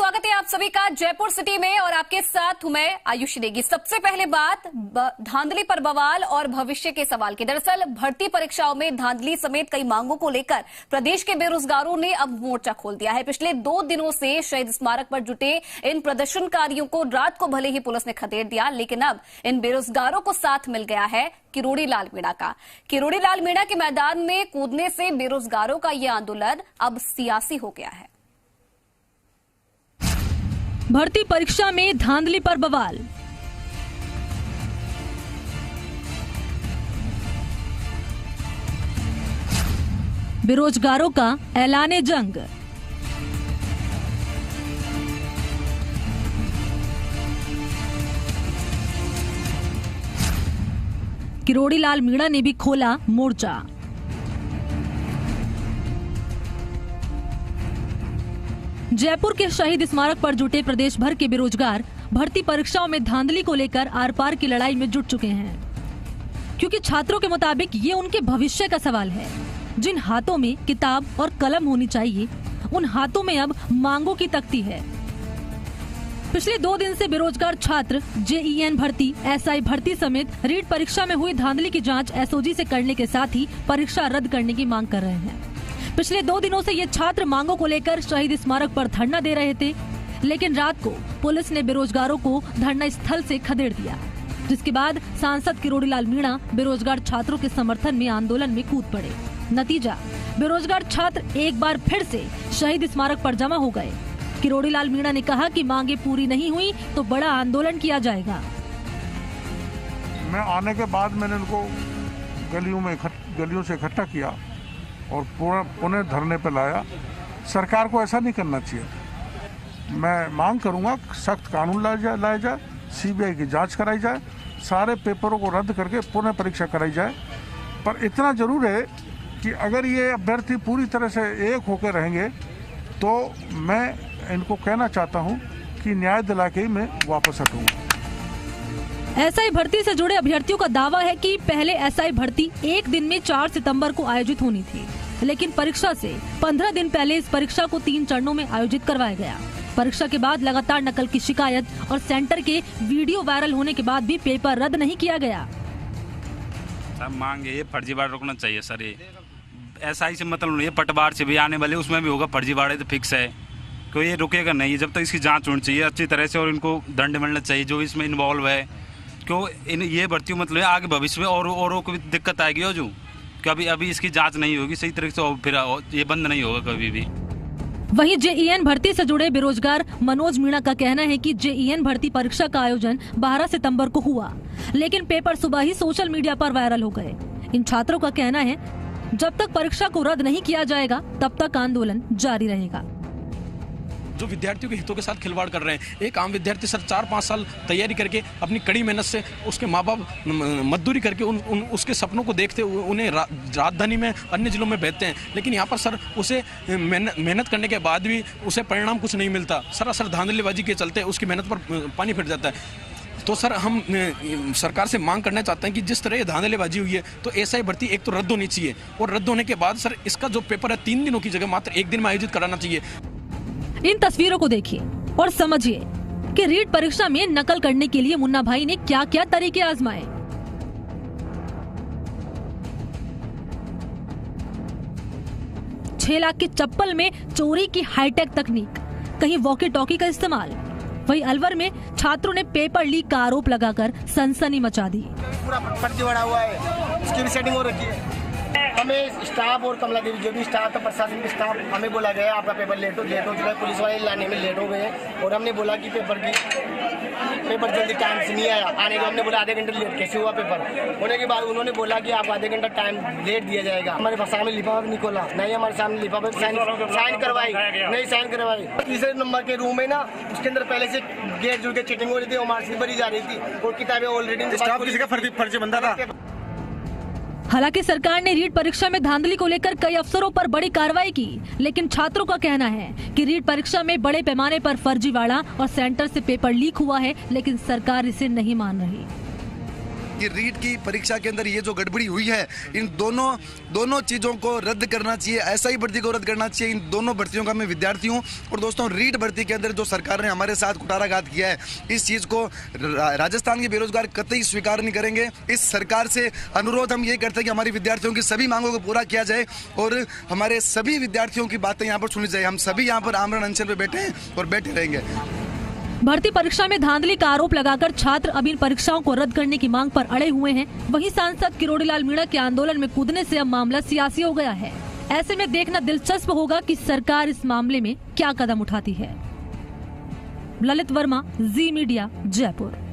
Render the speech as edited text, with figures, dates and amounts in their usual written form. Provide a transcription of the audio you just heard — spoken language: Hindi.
स्वागत है आप सभी का जयपुर सिटी में और आपके साथ हूं मैं आयुषी नेगी। सबसे पहले बात धांधली पर बवाल और भविष्य के सवाल की। दरअसल भर्ती परीक्षाओं में धांधली समेत कई मांगों को लेकर प्रदेश के बेरोजगारों ने अब मोर्चा खोल दिया है। पिछले 2 दिनों से शहीद स्मारक पर जुटे इन प्रदर्शनकारियों को रात को भले ही पुलिस ने खदेड़ दिया, लेकिन अब इन बेरोजगारों को साथ मिल गया है किरोड़ी लाल मीणा का। किरोड़ी लाल मीणा के मैदान में कूदने से बेरोजगारों का यह आंदोलन अब सियासी हो गया है। भर्ती परीक्षा में धांधली पर बवाल। बेरोजगारों का ऐलाने जंग। किरोड़ी लाल मीणा ने भी खोला मोर्चा। जयपुर के शहीद स्मारक पर जुटे प्रदेश भर के बेरोजगार भर्ती परीक्षाओं में धांधली को लेकर आर पार की लड़ाई में जुट चुके हैं, क्योंकि छात्रों के मुताबिक ये उनके भविष्य का सवाल है। जिन हाथों में किताब और कलम होनी चाहिए, उन हाथों में अब मांगों की तख्ती है। पिछले 2 दिन से बेरोजगार छात्र JEN भर्ती, SI भर्ती समेत रीट परीक्षा में हुई धांधली की जांच SOG से करने के साथ ही परीक्षा रद्द करने की मांग कर रहे हैं। पिछले 2 दिनों से ये छात्र मांगों को लेकर शहीद स्मारक पर धरना दे रहे थे, लेकिन रात को पुलिस ने बेरोजगारों को धरना स्थल से खदेड़ दिया, जिसके बाद सांसद किरोड़ी लाल मीणा बेरोजगार छात्रों के समर्थन में आंदोलन में कूद पड़े। नतीजा, बेरोजगार छात्र एक बार फिर से शहीद स्मारक पर जमा हो गए। किरोड़ी लाल मीणा ने कहा कि मांगे पूरी नहीं हुई तो बड़ा आंदोलन किया जाएगा। मैं आने के बाद मैंने उनको गलियों से इकट्ठा किया और पुनः धरने पर लाया। सरकार को ऐसा नहीं करना चाहिए। मैं मांग करूंगा सख्त कानून लाया जाए, CBI की जांच कराई जाए, सारे पेपरों को रद्द करके पुनः परीक्षा कराई जाए। पर इतना जरूर है कि अगर ये अभ्यर्थी पूरी तरह से एक होकर रहेंगे तो मैं इनको कहना चाहता हूं कि न्याय दिला के ही मैं वापस हटूंगा। SI भर्ती से जुड़े अभ्यर्थियों का दावा है कि पहले SI भर्ती एक दिन में 4 सितंबर को आयोजित होनी थी, लेकिन परीक्षा से 15 दिन पहले इस परीक्षा को 3 चरणों में आयोजित करवाया गया। परीक्षा के बाद लगातार नकल की शिकायत और सेंटर के वीडियो वायरल होने के बाद भी पेपर रद्द नहीं किया गया। सब मांग ये फर्जीवाड़ा रुकना चाहिए सर। ये SI से मतलब ये पटवार से भी आने वाले उसमें भी होगा फर्जीवाड़ा, तो फिक्स है कि ये रुकेगा नहीं जब तक इसकी जाँच होनी चाहिए अच्छी तरह से, और इनको दंड मिलना चाहिए जो इसमें इन्वॉल्व है। क्यों ये भर्ती मतलब आगे भविष्य में औरों को भी दिक्कत आएगी और जो कभी अभी इसकी जांच नहीं होगी सही तरीके से, फिर ये बंद नहीं होगा कभी भी। वहीं JEN भर्ती से जुड़े बेरोजगार मनोज मीणा का कहना है कि JEN भर्ती परीक्षा का आयोजन 12 सितंबर को हुआ, लेकिन पेपर सुबह ही सोशल मीडिया पर वायरल हो गए। इन छात्रों का कहना है जब तक परीक्षा को रद्द नहीं किया जाएगा तब तक आंदोलन जारी रहेगा। जो विद्यार्थियों के हितों के साथ खिलवाड़ कर रहे हैं। एक आम विद्यार्थी सर 4-5 साल तैयारी करके अपनी कड़ी मेहनत से उसके माँ बाप मजदूरी करके उसके सपनों को देखते हुए उन्हें राजधानी में अन्य जिलों में भेजते हैं, लेकिन यहाँ पर सर उसे मेहनत करने के बाद भी उसे परिणाम कुछ नहीं मिलता। सरासर धांधलीबाजी के चलते उसकी मेहनत पर पानी फिर जाता है। तो सर हम सरकार से मांग करना चाहते हैं कि जिस तरह ये धांधलीबाजी हुई है तो SI भर्ती एक तो रद्द होनी चाहिए, और रद्द होने के बाद सर इसका जो पेपर है 3 दिनों की जगह मात्र 1 दिन में आयोजित कराना चाहिए। इन तस्वीरों को देखिए और समझिए कि रीट परीक्षा में नकल करने के लिए मुन्ना भाई ने क्या क्या तरीके आजमाए। 6 लाख की चप्पल में चोरी की हाईटेक तकनीक, कहीं वॉकी टॉकी का इस्तेमाल। वहीं अलवर में छात्रों ने पेपर लीक का आरोप लगाकर सनसनी मचा दी। पूरा फर्जीवाड़ा हुआ है, इसकी भी सेटिंग हो रखी है। हमें स्टाफ और कमला देवी जो भी स्टाफ था, प्रशासन के स्टाफ, हमें बोला गया आपका पेपर लेट हो चुका है, पुलिस वाले लाने में लेट हो गए हैं, और हमने बोला कि पेपर जल्दी टाइम से नहीं आया। आने के हमने बोला आधे घंटे लेट कैसे हुआ पेपर होने के बाद उन्होंने बोला कि आपको आधे घंटा टाइम लेट दिया जाएगा। हमारे सामने लिफाफा नहीं खोला, नहीं हमारे सामने लिफाफा साइन करवाई, नहीं साइन करवाई। तीसरे नंबर के रूम है ना, उसके अंदर पहले से गेट जुड़ के चीटिंग हो रही थी और मार्क्स भरी जा रही थी और किताबें ऑलरेडी फर्जी बंदा था। हालांकि सरकार ने रीट परीक्षा में धांधली को लेकर कई अफसरों पर बड़ी कार्रवाई की, लेकिन छात्रों का कहना है कि रीट परीक्षा में बड़े पैमाने पर फर्जीवाड़ा और सेंटर से पेपर लीक हुआ है, लेकिन सरकार इसे नहीं मान रही। कि रीट की परीक्षा के अंदर ये जो गड़बड़ी हुई है, इन दोनों चीज़ों को रद्द करना चाहिए। SI भर्ती को रद्द करना चाहिए। इन दोनों भर्तियों का मैं विद्यार्थी हूँ। और दोस्तों, रीट भर्ती के अंदर जो सरकार ने हमारे साथ कुठाराघात किया है, इस चीज़ को राजस्थान के बेरोजगार कतई स्वीकार नहीं करेंगे। इस सरकार से अनुरोध हम ये करते हैं कि हमारी विद्यार्थियों की सभी मांगों को पूरा किया जाए और हमारे सभी विद्यार्थियों की बातें यहाँ पर सुनी जाए। हम सभी यहाँ पर आमरण अनशन पे बैठे हैं और बैठे रहेंगे। भर्ती परीक्षा में धांधली का आरोप लगाकर छात्र अब इन परीक्षाओं को रद्द करने की मांग पर अड़े हुए हैं। वहीं सांसद किरोड़ीलाल मीणा के आंदोलन में कूदने से अब मामला सियासी हो गया है। ऐसे में देखना दिलचस्प होगा कि सरकार इस मामले में क्या कदम उठाती है। ललित वर्मा, जी मीडिया, जयपुर।